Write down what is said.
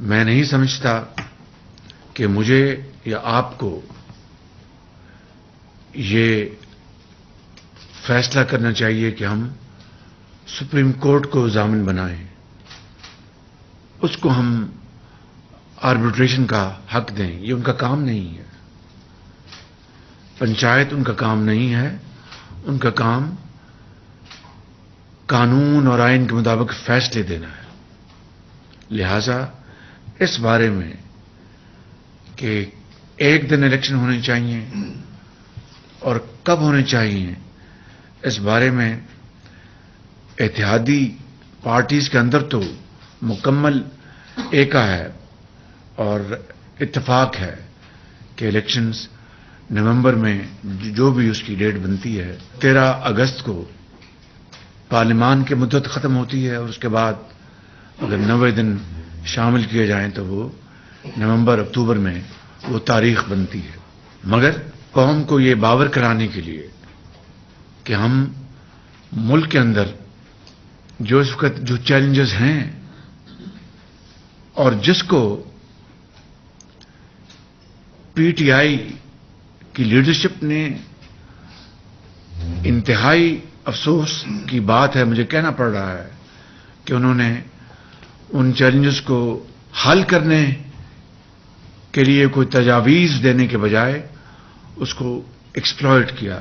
میں نہیں سمجھتا کہ مجھے یا آپ کو یہ فیصلہ کرنا چاہیے کہ ہم سپریم کورٹ کو ضامن بنائیں، اس کو ہم آربیٹریشن کا حق دیں. یہ ان کا کام نہیں ہے. پنچایت ان کا کام نہیں ہے. ان کا کام قانون اور آئین کے مطابق فیصلے دینا ہے. لہذا اس بارے میں کہ ایک دن الیکشن ہونے چاہیے اور کب ہونے چاہیے، اس بارے میں اتحادی پارٹیز کے اندر تو مکمل ایکا ہے اور اتفاق ہے کہ الیکشنز نومبر میں جو بھی اس کی ڈیٹ بنتی ہے 13 اگست کو پارلیمان کی مدت ختم ہوتی ہے، اور اس کے بعد اگر 90 دن شامل کیے جائیں تو وہ نومبر اکتوبر میں وہ تاریخ بنتی ہے. مگر قوم کو یہ باور کرانے کے لیے کہ ہم ملک کے اندر جو اس وقت جو چیلنجز ہیں اور جس کو پی ٹی آئی کی لیڈرشپ نے انتہائی افسوس کی بات ہے، مجھے کہنا پڑ رہا ہے کہ انہوں نے ان چیلنجز کو حل کرنے کے لیے کوئی تجاویز دینے کے بجائے اس کو ایکسپلائٹ کیا.